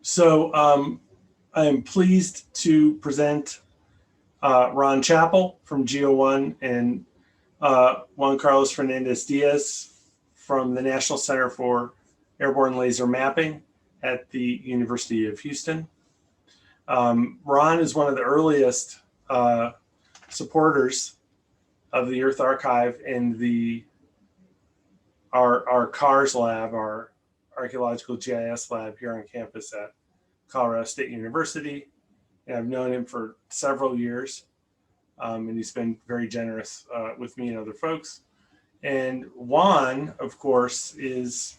So I am pleased to present Ron Chapple from GeoOne and Juan Carlos Fernandez Diaz from the National Center for Airborne Laser Mapping at the University of Houston. Ron is one of the earliest supporters of the Earth Archive and our CARS lab, our Archaeological GIS lab here on campus at Colorado State University. And I've known him for several years, and he's been very generous with me and other folks. And Juan, of course, is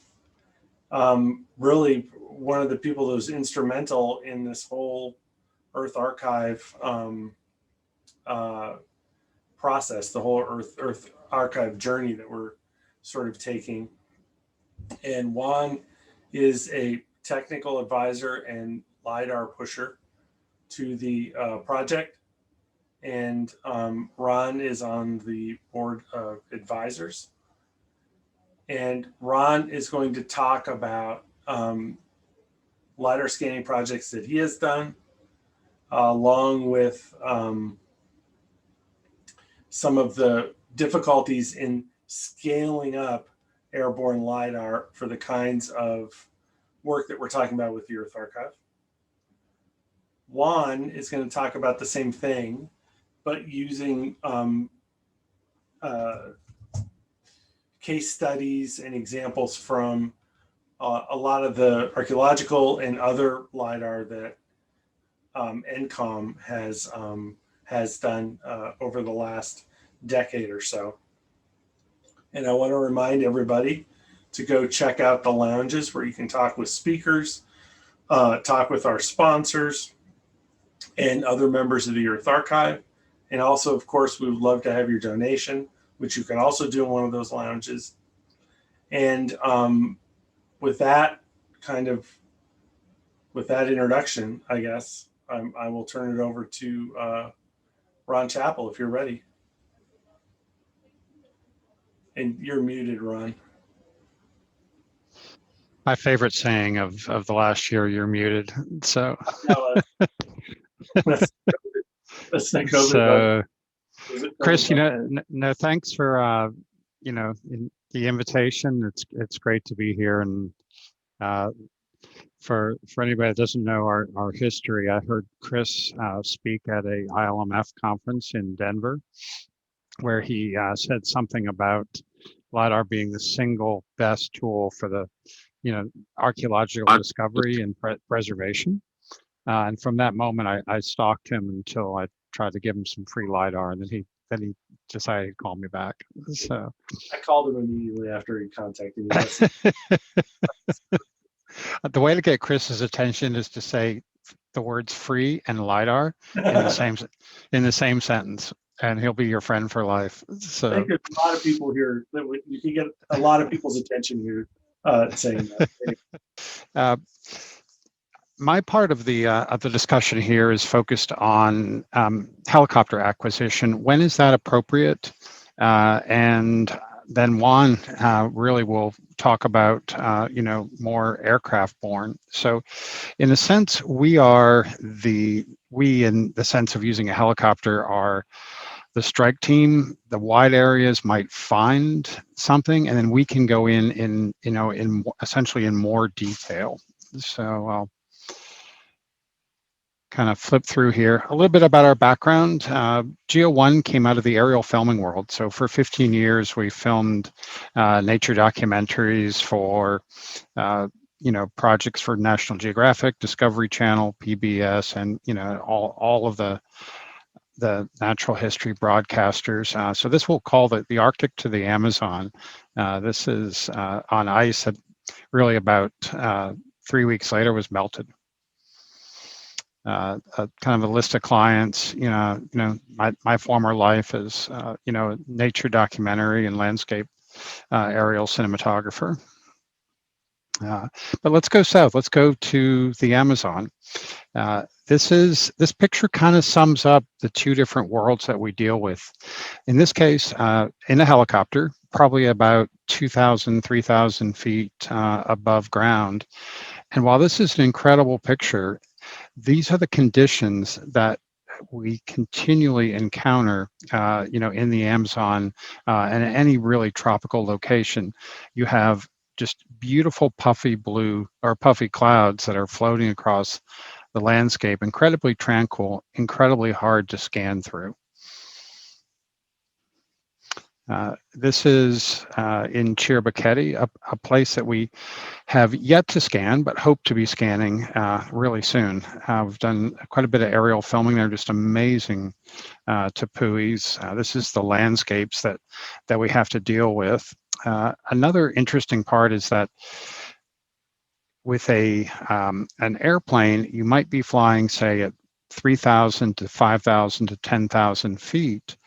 really one of the people that was instrumental in this whole Earth Archive process, the whole Earth Archive journey that we're sort of taking. And Juan is a technical advisor and Lidar pusher to the project. And Ron is on the board of advisors. And Ron is going to talk about Lidar scanning projects that he has done, along with some of the difficulties in scaling up airborne Lidar for the kinds of work that we're talking about with the Earth Archive. Juan is going to talk about the same thing, but using case studies and examples from a lot of the archaeological and other Lidar that NCOM has done over the last decade or so. And I want to remind everybody to go check out the lounges where you can talk with speakers, talk with our sponsors and other members of the Earth Archive. And also, of course, we would love to have your donation, which you can also do in one of those lounges. And with that introduction, I guess, I will turn it over to Ron Chapple, if you're ready. And you're muted, Ron. My favorite saying of the last year, you're muted. So, let's think over so Chris, no, thanks for the invitation. It's great to be here, and for anybody that doesn't know our history, I heard Chris speak at a ILMF conference in Denver, where he said something about Lidar being the single best tool for the archaeological discovery and preservation. And from that moment, I stalked him until I tried to give him some free Lidar, and then he decided to call me back. So I called him immediately after he contacted me. The way to get Chris's attention is to say the words free and Lidar in the same sentence, and he'll be your friend for life. So I think there's a lot of people here that you can get a lot of people's attention here saying that. My part of the discussion here is focused on helicopter acquisition. When is that appropriate? And then Juan really will talk about more aircraft borne. So, in a sense, we in the sense of using a helicopter are the strike team. The wide areas might find something, and then we can go in essentially in more detail. So I'll kind of flip through here. A little bit about our background. GeoOne came out of the aerial filming world. So for 15 years, we filmed nature documentaries for, projects for National Geographic, Discovery Channel, PBS, and, all of the natural history broadcasters. So this we'll call the Arctic to the Amazon. This is on ice that really about 3 weeks later was melted. Kind of a list of clients, my former life as, nature documentary and landscape aerial cinematographer. But let's go south. Let's go to the Amazon. This picture kind of sums up the two different worlds that we deal with. In this case, in a helicopter, probably about 2,000, 3,000 feet above ground. And while this is an incredible picture, these are the conditions that we continually encounter, in the Amazon and any really tropical location. You have just beautiful puffy blue or puffy clouds that are floating across the landscape, incredibly tranquil, incredibly hard to scan through. This is in Piketty, a place that we have yet to scan, but hope to be scanning really soon. We've done quite a bit of aerial filming there, just amazing tepuis. This is the landscapes that we have to deal with. Another interesting part is that with an airplane, you might be flying, say, at 3,000 to 5,000 to 10,000 feet.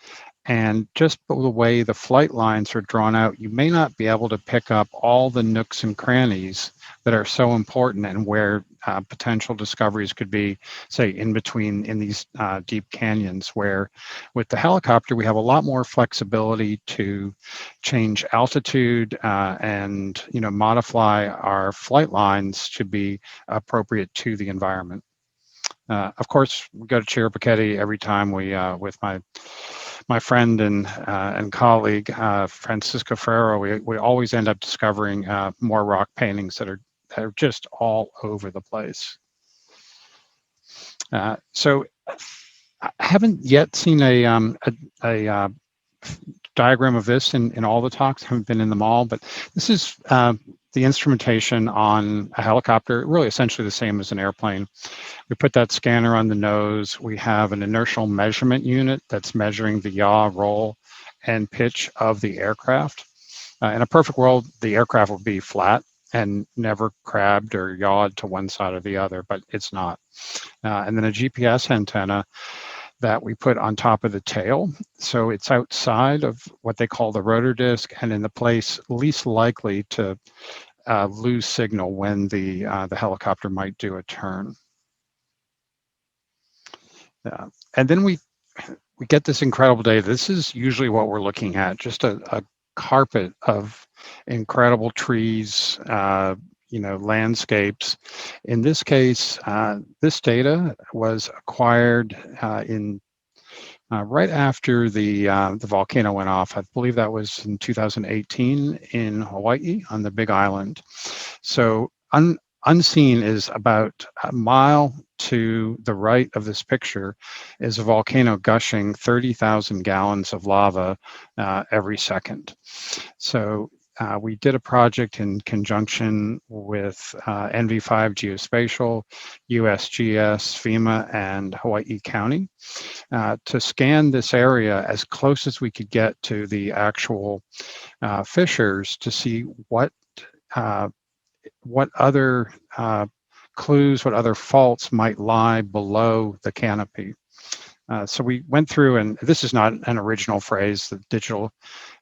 And just the way the flight lines are drawn out, you may not be able to pick up all the nooks and crannies that are so important and where potential discoveries could be, say, in between in these deep canyons, where with the helicopter, we have a lot more flexibility to change altitude and, modify our flight lines to be appropriate to the environment. Of course, we go to Piketty every time we, with my friend and colleague Francisco Ferrero, we always end up discovering more rock paintings that are just all over the place. So I haven't yet seen a diagram of this in all the talks. I haven't been in them all, but this is the instrumentation on a helicopter, really essentially the same as an airplane. We put that scanner on the nose. We have an inertial measurement unit that's measuring the yaw, roll, and pitch of the aircraft. In a perfect world, the aircraft would be flat and never crabbed or yawed to one side or the other, but it's not. And then a GPS antenna that we put on top of the tail. So it's outside of what they call the rotor disc and in the place least likely to lose signal when the helicopter might do a turn. And then we get this incredible data. This is usually what we're looking at, just a carpet of incredible trees, landscapes. In this case, this data was acquired in right after the volcano went off. I believe that was in 2018 in Hawaii on the Big Island. So unseen is about a mile to the right of this picture is a volcano gushing 30,000 gallons of lava every second. So we did a project in conjunction with NV5 Geospatial, USGS, FEMA, and Hawaii County to scan this area as close as we could get to the actual fissures to see what other clues, what other faults might lie below the canopy. So we went through, and this is not an original phrase, the digital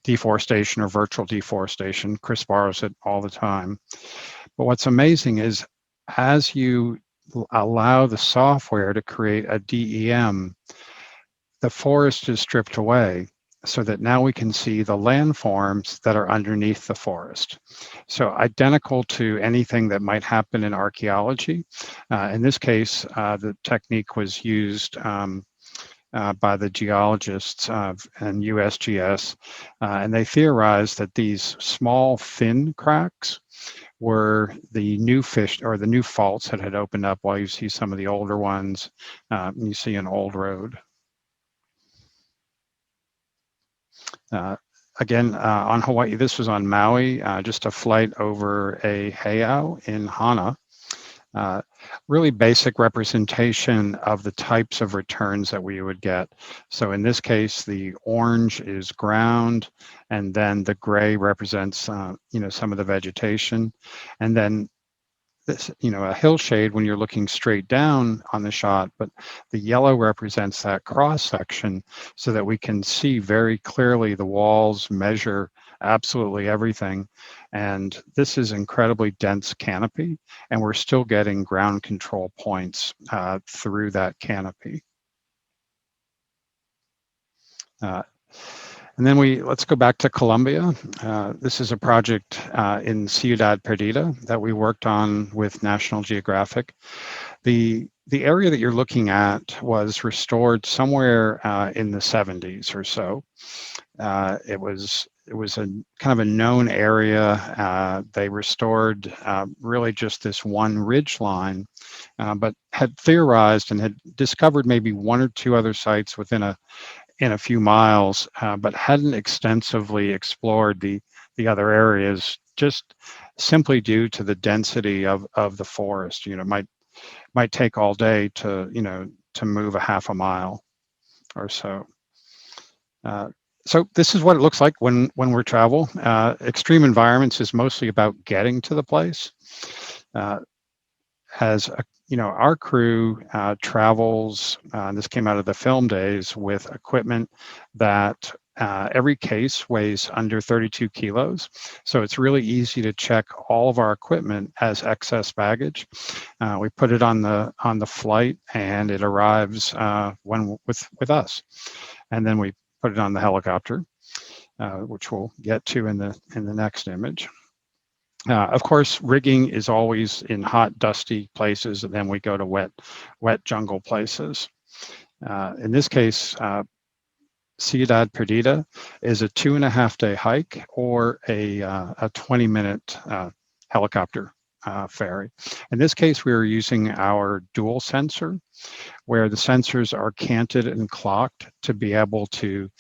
deforestation or virtual deforestation. Chris borrows it all the time. But what's amazing is as you allow the software to create a DEM, the forest is stripped away so that now we can see the landforms that are underneath the forest. So identical to anything that might happen in archaeology. In this case, the technique was used by the geologists and USGS, and they theorized that these small thin cracks were the new fish or the new faults that had opened up while you see some of the older ones. You see an old road. Again, on Hawaii, this was on Maui, just a flight over a heiau in Hana. Really basic representation of the types of returns that we would get. So in this case, the orange is ground, and then the gray represents, some of the vegetation. And then this, a hillshade when you're looking straight down on the shot, but the yellow represents that cross section so that we can see very clearly the walls, measure absolutely everything. And this is incredibly dense canopy, and we're still getting ground control points through that canopy. And then let's go back to Colombia. This is a project in Ciudad Perdida that we worked on with National Geographic. The area that you're looking at was restored somewhere in the 70s or so. It was a kind of a known area. They restored really just this one ridge line, but had theorized and had discovered maybe one or two other sites within a few miles, but hadn't extensively explored the other areas, just simply due to the density of the forest. You know, might take all day to to move a half a mile or so. So this is what it looks like when we travel. Extreme environments is mostly about getting to the place. Our crew travels, this came out of the film days, with equipment that every case weighs under 32 kilos. So it's really easy to check all of our equipment as excess baggage. We put it on the flight, and it arrives with us. And then we put it on the helicopter, which we'll get to in the next image. Of course, rigging is always in hot, dusty places, and then we go to wet jungle places. In this case, Ciudad Perdita is a 2.5-day hike or a 20-minute helicopter ferry. In this case, we were using our dual sensor, where the sensors are canted and clocked to be able to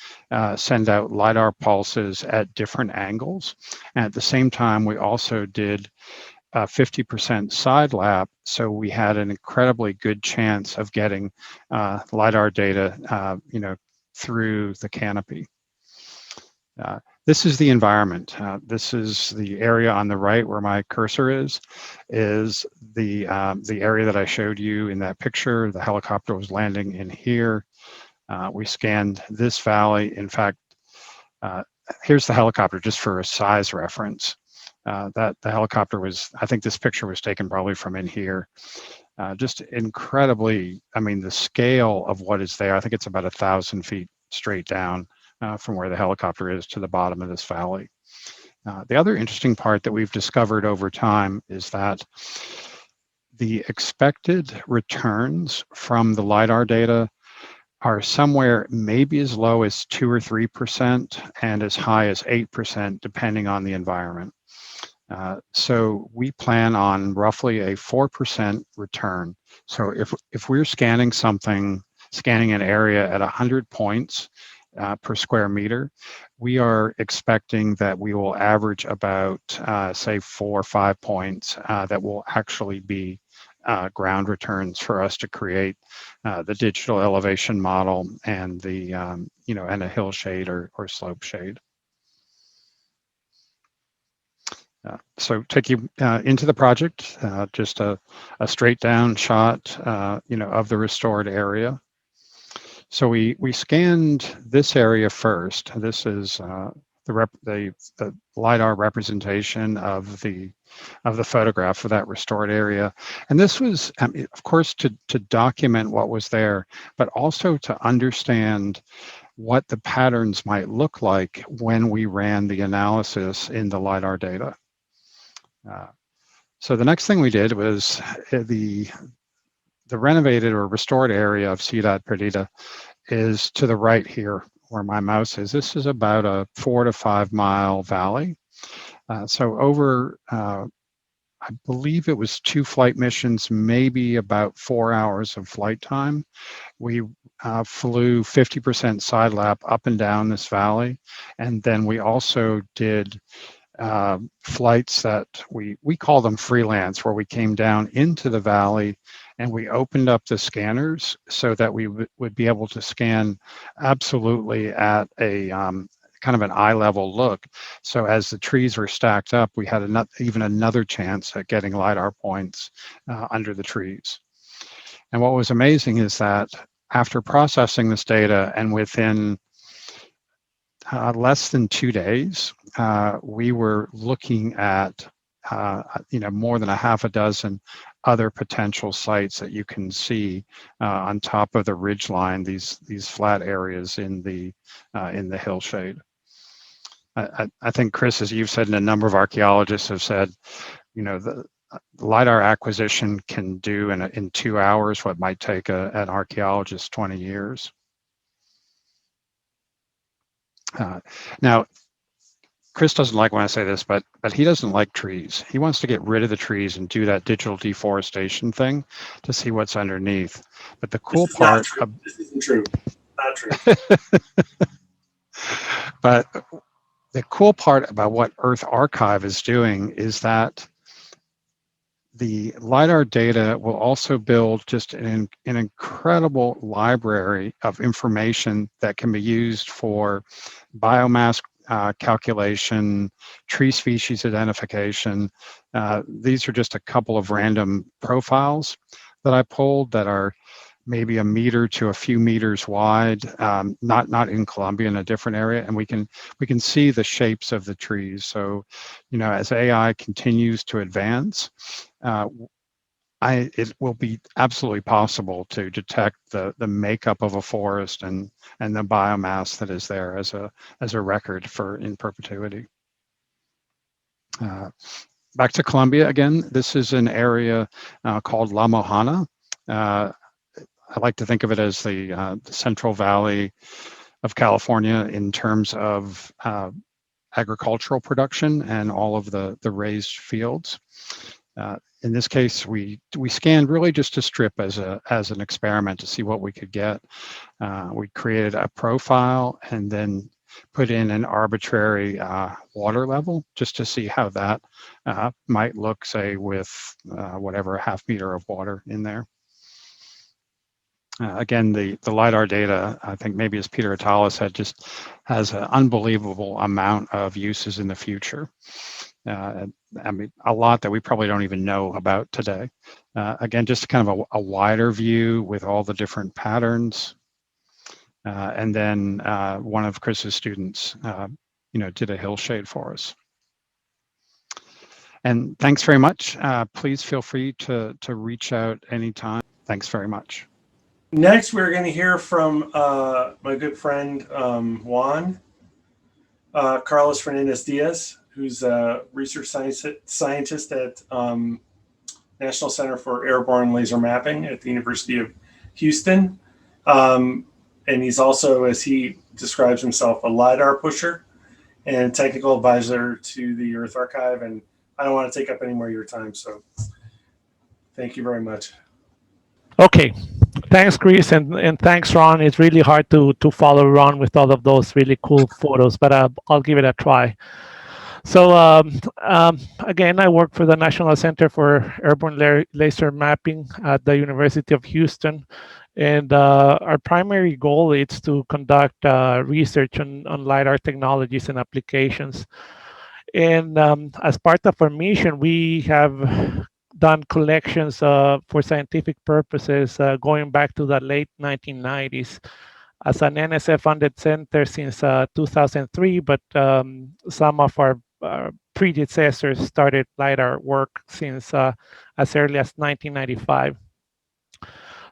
send out LiDAR pulses at different angles. And at the same time, we also did a 50% side lap, so we had an incredibly good chance of getting LiDAR data, through the canopy. This is the environment. This is the area on the right where my cursor is the area that I showed you in that picture. The helicopter was landing in here. We scanned this valley. In fact, here's the helicopter just for a size reference. That the helicopter was, I think this picture was taken probably from in here. Just incredibly, I mean, the scale of what is there, I think it's about 1,000 feet straight down from where the helicopter is to the bottom of this valley. The other interesting part that we've discovered over time is that the expected returns from the LiDAR data are somewhere maybe as low as 2 or 3% and as high as 8%, depending on the environment. So we plan on roughly a 4% return. So if we're scanning an area at 100 points per square meter, we are expecting that we will average about, say, 4 or 5 points that will actually be ground returns for us to create the digital elevation model and the, and a hill shade or slope shade. So take you into the project, just a straight down shot, of the restored area. So we scanned this area first. This is the LiDAR representation of the photograph of that restored area. And this was, of course, to document what was there, but also to understand what the patterns might look like when we ran the analysis in the LiDAR data. So the next thing we did was the renovated or restored area of Ciudad Predita is to the right here where my mouse is. This is about a 4 to 5 mile valley. So over, I believe it was 2 flight missions, maybe about 4 hours of flight time. We flew 50% side lap up and down this valley. And then we also did flights that we call them freelance, where we came down into the valley and we opened up the scanners so that we would be able to scan absolutely at a kind of an eye level look. So as the trees were stacked up, we had even another chance at getting LiDAR points under the trees. And what was amazing is that after processing this data and within less than 2 days, we were looking at more than a half a dozen other potential sites that you can see on top of the ridge line, these flat areas in the hillshade. I think, Chris, as you've said, and a number of archaeologists have said, the LiDAR acquisition can do in 2 hours what might take an archaeologist 20 years. Now, Chris doesn't like when I say this, but he doesn't like trees. He wants to get rid of the trees and do that digital deforestation thing to see what's underneath. But the cool part, this isn't true. Not true. But the cool part about what Earth Archive is doing is that the LiDAR data will also build just an incredible library of information that can be used for biomass calculation, tree species identification. These are just a couple of random profiles that I pulled that are maybe a meter to a few meters wide, not in Colombia, in a different area, and we can see the shapes of the trees. So, as AI continues to advance, it will be absolutely possible to detect the makeup of a forest and the biomass that is there as a record in perpetuity. Back to Colombia again. This is an area called La Mojana. I like to think of it as the Central Valley of California in terms of agricultural production and all of the raised fields. In this case, we scanned really just to strip as an experiment to see what we could get. We created a profile and then put in an arbitrary water level just to see how that might look, say, with whatever, a half meter of water in there. Again, the LiDAR data, I think maybe as Peter Atala said, just has an unbelievable amount of uses in the future. I mean, a lot that we probably don't even know about today. Again, just kind of a wider view with all the different patterns. And then one of Chris's students, did a hillshade for us. And thanks very much. Please feel free to reach out anytime. Thanks very much. Next, we're going to hear from my good friend Juan Carlos Fernandez Diaz, who's a research scientist at National Center for Airborne Laser Mapping at the University of Houston. And he's also, as he describes himself, a LiDAR pusher and technical advisor to the Earth Archive. And I don't want to take up any more of your time, so thank you very much. Okay, thanks, Chris, and thanks, Ron. It's really hard to follow Ron with all of those really cool photos, but I'll give it a try. So again, I work for the National Center for Airborne Laser Mapping at the University of Houston, and our primary goal is to conduct research on LiDAR technologies and applications. And as part of our mission, we have done collections for scientific purposes going back to the late 1990s as an NSF-funded center since 2003, but some of our predecessors started LiDAR work since as early as 1995.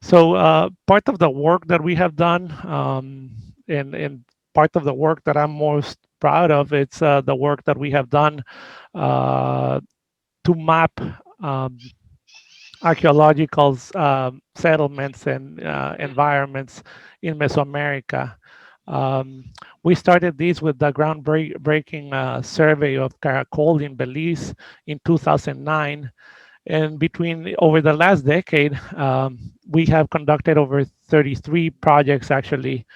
So part of the work that we have done and part of the work that I'm most proud of, it's the work that we have done to map archaeological settlements and environments in Mesoamerica. We started this with the groundbreaking survey of Caracol in Belize in 2009. And over the last decade, we have conducted over 33 projects, actually,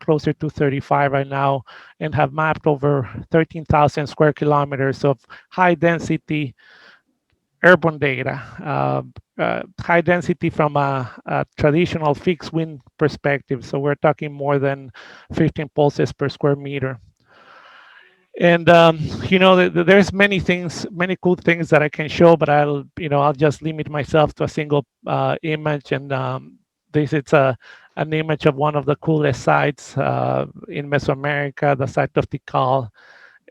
closer to 35 right now, and have mapped over 13,000 square kilometers of high density airborne data, high density from a traditional fixed wind perspective. So we're talking more than 15 pulses per square meter. And there's many cool things that I can show, but I'll just limit myself to a single image. And this is an image of one of the coolest sites in Mesoamerica, the site of Tikal.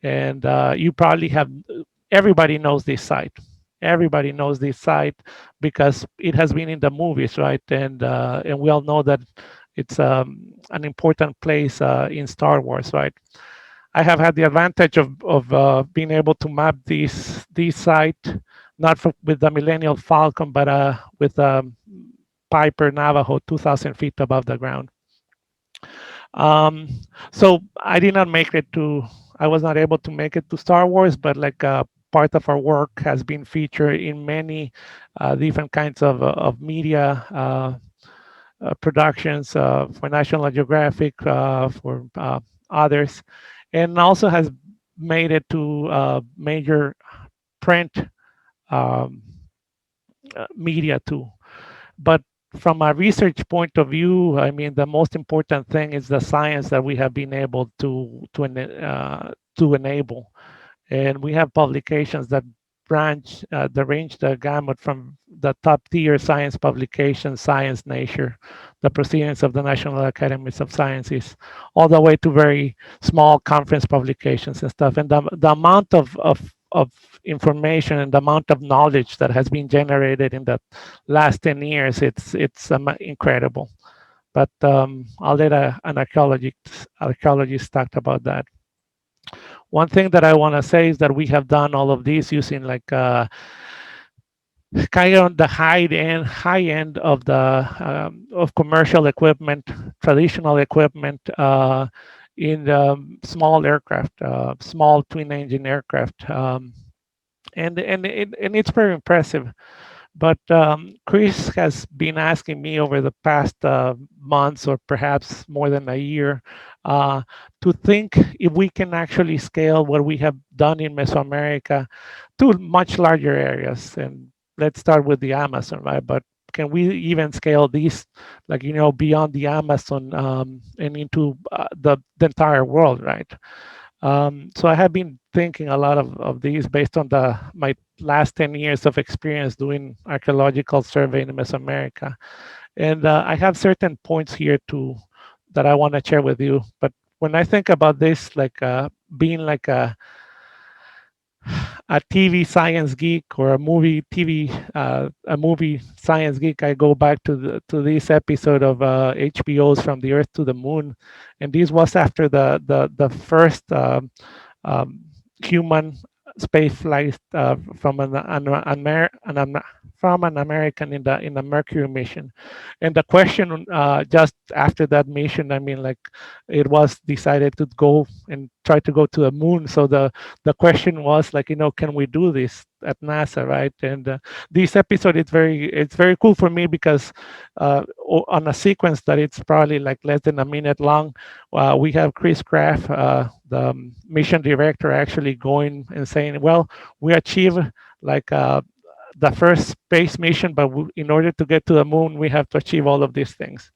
And you probably everybody knows this site. Everybody knows this site because it has been in the movies, right? And we all know that it's an important place in Star Wars, right? I have had the advantage of being able to map these site, not with the Millennial Falcon, but with Piper Navajo, 2,000 feet above the ground. Um, so I did not make it to. I was not able to make it to Star Wars, but like part of our work has been featured in many different kinds of media productions for National Geographic, for others, and also has made it to major print um, media too. But from a research point of view, I mean, the most important thing is the science that we have been able to enable, and we have publications that range the gamut from the top tier science publications, Science, Nature, the Proceedings of the National Academies of Sciences, all the way to very small conference publications and stuff. And the amount of information and the amount of knowledge that has been generated in the last 10 years, it's incredible. But I'll let an archaeologist talk about that. One thing that I want to say is that we have done all of these using like kind of the high end of commercial equipment, traditional equipment in small aircraft, small twin engine aircraft, and it's very impressive. But Chris has been asking me over the past months, or perhaps more than a year, to think if we can actually scale what we have done in Mesoamerica to much larger areas. And let's start with the Amazon, right? But can we even scale these, like, beyond the Amazon and into the entire world, right? So I have been thinking a lot of these based on my last 10 years of experience doing archaeological survey in Mesoamerica. And I have certain points here too that I want to share with you. But when I think about this, like being like a TV science geek, or a movie science geek, I go back to this episode of HBO's From the Earth to the Moon, and this was after the first um, human space flight from from an American in the Mercury mission. And the question just after that mission, I mean, like, it was decided to go and try to go to the moon. So the question was like, can we do this at NASA, right? And this episode, it's very cool for me because on a sequence that it's probably like less than a minute long, we have Chris Kraft, the mission director, actually going and saying, well, we achieved like the first space mission, but in order to get to the moon, we have to achieve all of these things.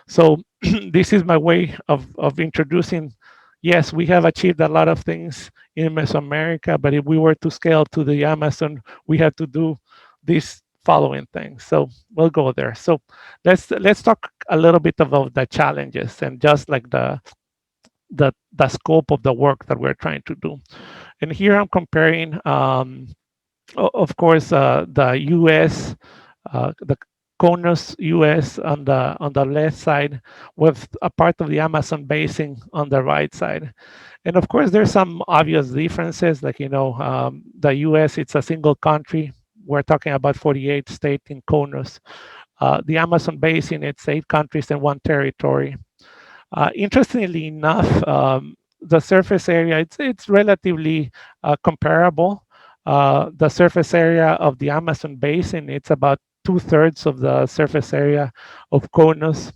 So this is my way of introducing. Yes, we have achieved a lot of things in Mesoamerica, but if we were to scale to the Amazon, we have to do these following things. So we'll go there. So let's talk a little bit about the challenges and just like the scope of the work that we're trying to do. And here I'm comparing, of course, the U.S., the CONUS US on the left side, with a part of the Amazon basin on the right side. And of course, there's some obvious differences, like, the US, it's a single country. We're talking about 48 states in CONUS. The Amazon basin, it's 8 countries and 1 territory. Interestingly enough, the surface area, it's relatively comparable. The surface area of the Amazon basin, it's about 2/3 of the surface area of CONUS.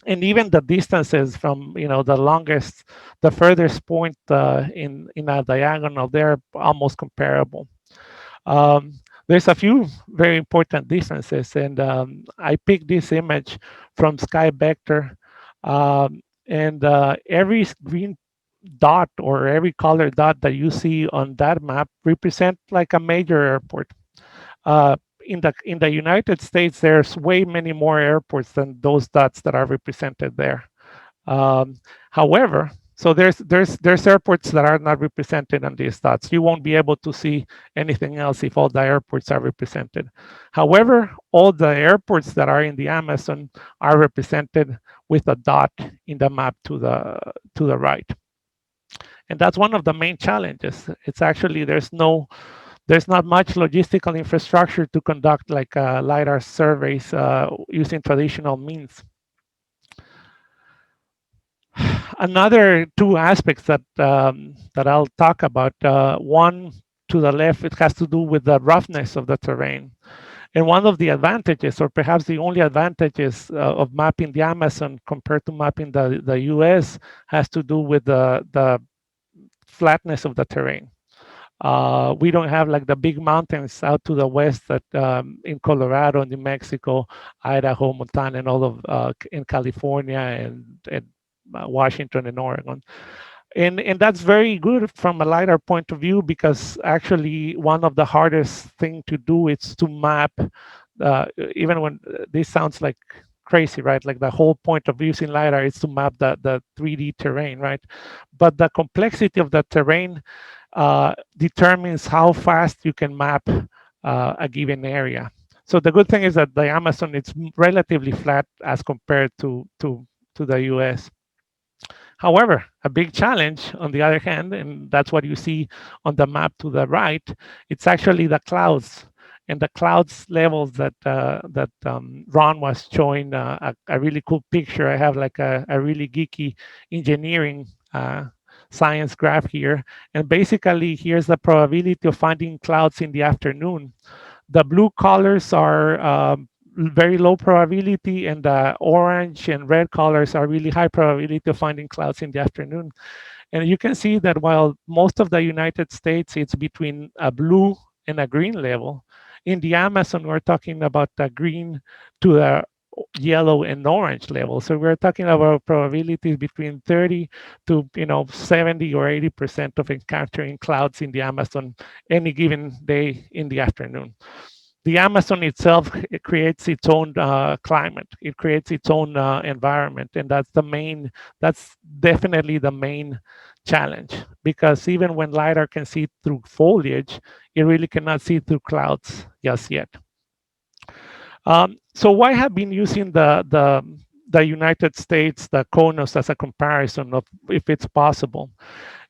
And even the distances from, the furthest point in a diagonal, they're almost comparable. Um, there's a few very important differences, and I picked this image from Sky Vector. And every green dot, or every color dot that you see on that map, represent like a major airport. In the United States, there's way many more airports than those dots that are represented there. However, so there's airports that are not represented on these dots. You won't be able to see anything else if all the airports are represented. However, all the airports that are in the Amazon are represented with a dot in the map to the right. And that's one of the main challenges. It's actually there's not much logistical infrastructure to conduct like LiDAR surveys using traditional means. Another two aspects that I'll talk about. One to the left, it has to do with the roughness of the terrain. And one of the advantages, or perhaps the only advantages of mapping the Amazon compared to mapping the US, has to do with the flatness of the terrain. We don't have like the big mountains out to the west that in Colorado, New Mexico, Idaho, Montana, and all of in California and Washington and Oregon. And that's very good from a LiDAR point of view, because actually one of the hardest thing to do is to map, even when this sounds like crazy, right? Like the whole point of using LiDAR is to map the 3D terrain, right? But the complexity of the terrain determines how fast you can map a given area. So the good thing is that the Amazon is relatively flat as compared to the US. However, a big challenge, on the other hand, and that's what you see on the map to the right, it's actually the clouds. And the clouds levels that Ron was showing a really cool picture. I have like a really geeky engineering science graph here. And basically, here's the probability of finding clouds in the afternoon. The blue colors are very low probability, and the orange and red colors are really high probability of finding clouds in the afternoon. And you can see that while most of the United States, it's between a blue and a green level, in the Amazon, we're talking about the green to the yellow and orange level. So we're talking about probabilities between 30 to 70 or 80% of encountering clouds in the Amazon any given day in the afternoon. The Amazon itself, it creates its own climate. It creates its own environment, and that's definitely the main challenge, because even when LiDAR can see through foliage, it really cannot see through clouds just yet. So why have been using the United States, the CONUS, as a comparison of if it's possible?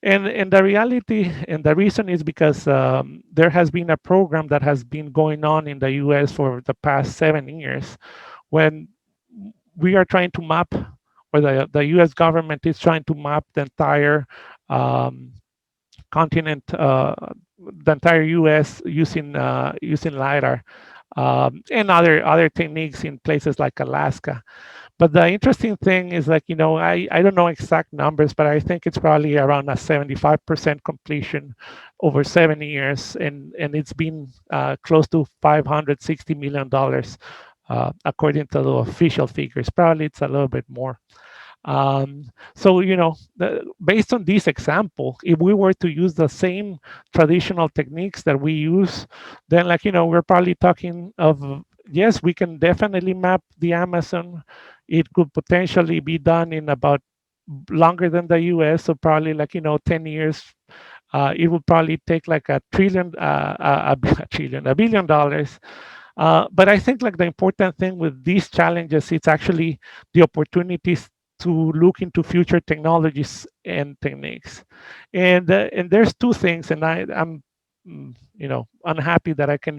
And the reality and the reason is because there has been a program that has been going on in the US for the past 7 years, when we are trying to map, or the US government is trying to map the entire continent, the entire US using LiDAR and other techniques in places like Alaska. But the interesting thing is, like, I don't know exact numbers, but I think it's probably around a 75% completion over 7 years. And it's been close to $560 million, according to the official figures. Probably it's a little bit more. So, based on this example, if we were to use the same traditional techniques that we use, then, like, we're probably talking of, yes, we can definitely map the Amazon. It could potentially be done in about longer than the US, so probably like 10 years. It would probably take like a billion dollars. But I think, like, the important thing with these challenges, it's actually the opportunities to look into future technologies and techniques. And there's two things, and I'm unhappy that I can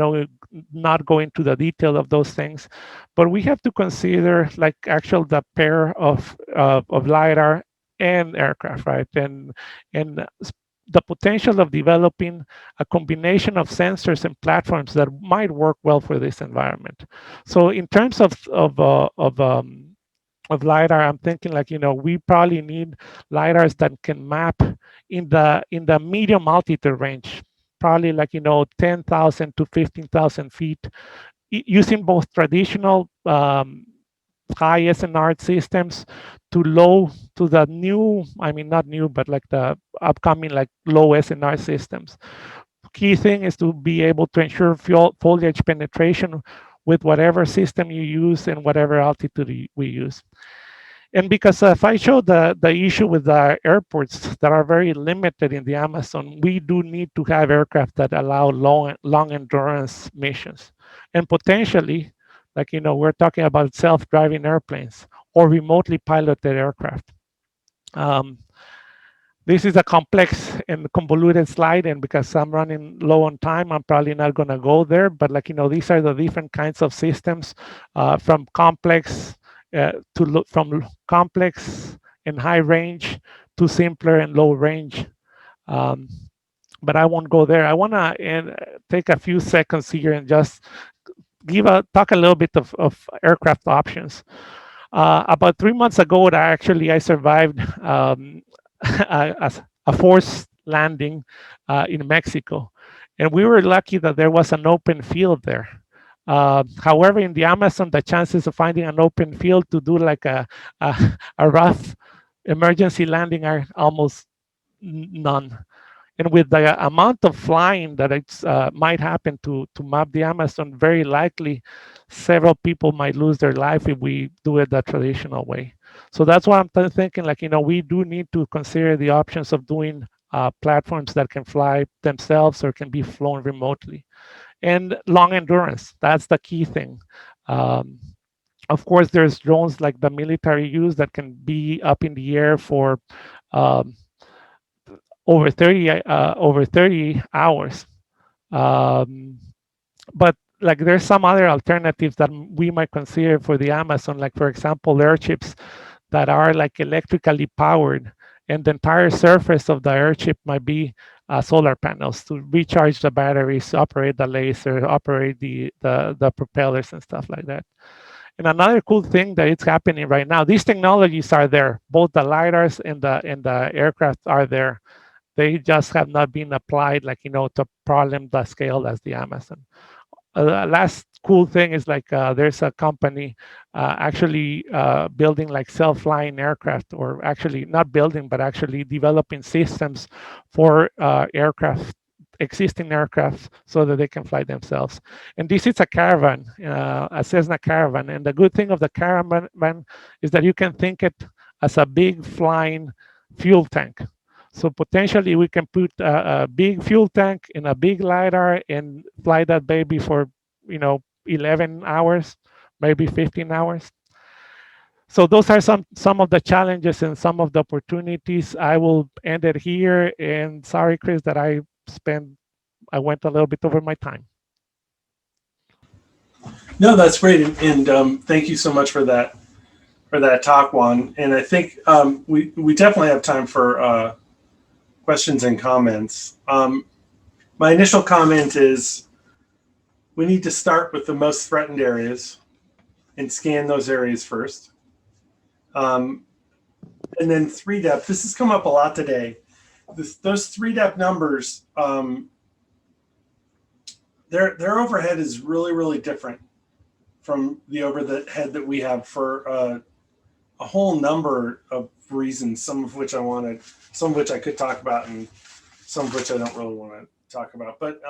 not go into the detail of those things, but we have to consider, like, actual the pair of LiDAR and aircraft, right? And the potential of developing a combination of sensors and platforms that might work well for this environment. So in terms of LiDAR, I'm thinking, like, we probably need LiDARs that can map in the medium altitude range, probably like 10,000 to 15,000 feet, using both traditional high SNR systems to the new, I mean, not new, but like the upcoming, like, low SNR systems. Key thing is to be able to ensure foliage penetration with whatever system you use and whatever altitude we use. And because if I show the issue with the airports that are very limited in the Amazon, we do need to have aircraft that allow long endurance missions. And potentially, like, we're talking about self-driving airplanes or remotely piloted aircraft. This is a complex and convoluted slide, and because I'm running low on time, I'm probably not going to go there. But like, these are the different kinds of systems, from complex from complex and high range to simpler and low range. Um, but I won't go there. I want to take a few seconds here and just talk a little bit of aircraft options. About 3 months ago, I survived a forced landing in Mexico, and we were lucky that there was an open field there. However, in the Amazon, the chances of finding an open field to do like a rough emergency landing are almost none. And with the amount of flying that it's might happen to map the Amazon, very likely several people might lose their life if we do it the traditional way. So that's why I'm thinking, like, we do need to consider the options of doing platforms that can fly themselves or can be flown remotely. And long endurance, that's the key thing. Um, of course, there's drones like the military use that can be up in the air for um, over 30 hours. Um, but like, there's some other alternatives that we might consider for the Amazon, like for example, airships that are like electrically powered, and the entire surface of the airship might be solar panels to recharge the batteries, operate the laser, operate the propellers and stuff like that. And another cool thing that it's happening right now, these technologies are there, both the lidars and the aircraft are there. They just have not been applied, like, to problem the scale as the Amazon. Last cool thing is like, there's a company actually building like self-flying aircraft, or actually not building, but actually developing systems for existing aircraft, so that they can fly themselves. And this is a caravan, a Cessna caravan. And the good thing of the caravan is that you can think it as a big flying fuel tank. So potentially we can put a big fuel tank in a big lidar and fly that baby for, 11 hours, maybe 15 hours. So those are some of the challenges and some of the opportunities. I will end it here. And sorry, Chris, that I went a little bit over my time. No, that's great, and thank you so much for that talk, Juan. And I think we definitely have time for questions and comments. My initial comment is we need to start with the most threatened areas and scan those areas first. And then 3-depth. This has come up a lot today. Those 3-depth numbers, their overhead is really, really different from the overhead that we have for a whole number of reasons, some of which I could talk about, and some of which I don't really want to talk about. But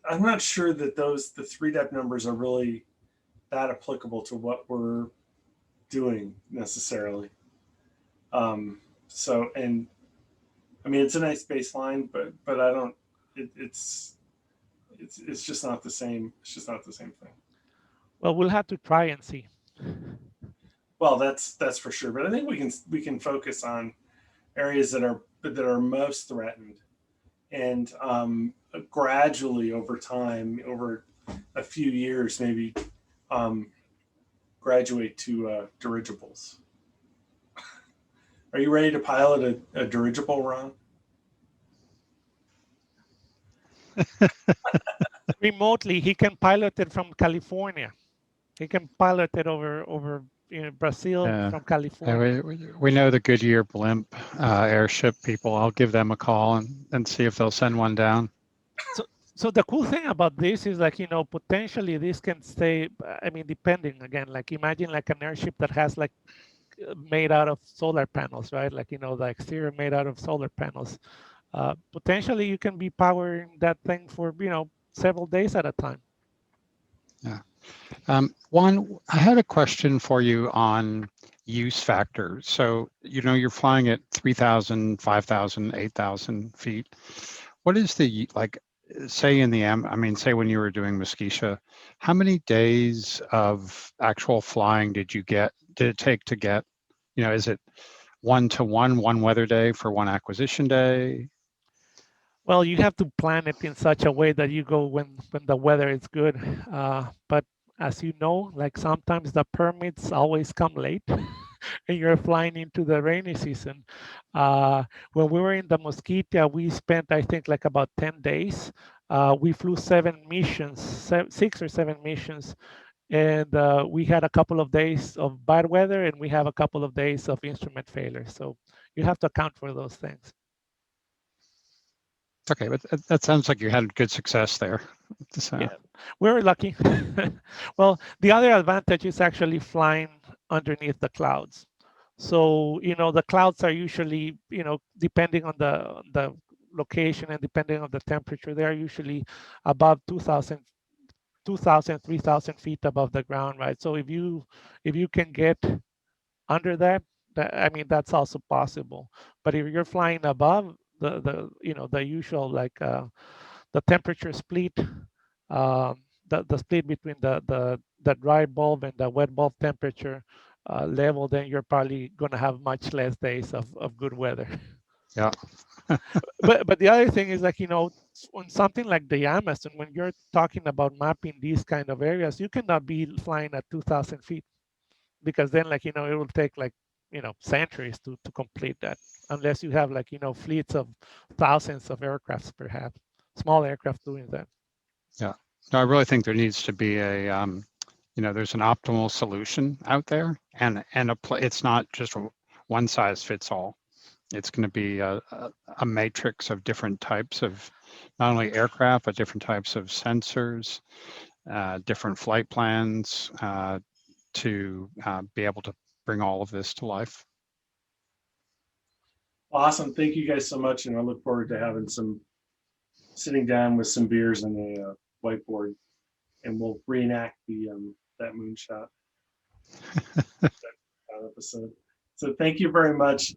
I'm not sure that the 3-depth numbers are really that applicable to what we're doing necessarily. So, and I mean, it's a nice baseline, but I don't. It's just not the same. It's just not the same thing. Well, we'll have to try and see. Well, that's for sure. But I think we can focus on areas that are most threatened, and gradually over time, over a few years, maybe graduate to dirigibles. Are you ready to pilot a dirigible, Ron? Remotely, he can pilot it from California. He can pilot it over Brazil, from California. We know the Goodyear blimp airship people. I'll give them a call and see if they'll send one down. So the cool thing about this is, like, potentially this can stay, I mean, depending, again, like imagine like an airship that has like made out of solar panels, right? Like, the exterior made out of solar panels. Potentially you can be powering that thing for, several days at a time. Yeah. Juan, I had a question for you on use factors. So, you're flying at 3,000, 5,000, 8,000 feet. What is the, like, say say when you were doing Mesquite, how many days of actual flying did it take to get, is it 1-to-1, one weather day for one acquisition day? Well, you have to plan it in such a way that you go when the weather is good. But as you know, like sometimes the permits always come late, and you're flying into the rainy season. Uh, when we were in the Mosquitia, we spent I think like about 10 days. We flew 7 missions, 6 or 7 missions, and we had a couple of days of bad weather, and we have a couple of days of instrument failure. So you have to account for those things. Okay, but that sounds like you had good success there. So, Yeah, we're lucky. Well, the other advantage is actually flying underneath the clouds. So, the clouds are usually, depending on the location and depending on the temperature, they are usually above 2,000, 3,000 feet above the ground, right? So if you can get under that, I mean, that's also possible. But if you're flying above the usual, like the temperature split, the split between the dry bulb and the wet bulb temperature level, then you're probably going to have much less days of good weather. yeah. But the other thing is, like, on something like the Amazon, when you're talking about mapping these kind of areas, you cannot be flying at 2,000 feet, because then, like, it will take like centuries to complete that, unless you have, like, fleets of thousands of aircrafts, perhaps small aircraft doing that. Yeah. No, I really think there needs to be there's an optimal solution out there, and it's not just one size fits all. It's going to be a matrix of different types of not only aircraft, but different types of sensors, different flight plans to be able to bring all of this to life. Awesome. Thank you guys so much. And I look forward to having sitting down with some beers and a whiteboard, and we'll reenact that moonshot episode. So thank you very much.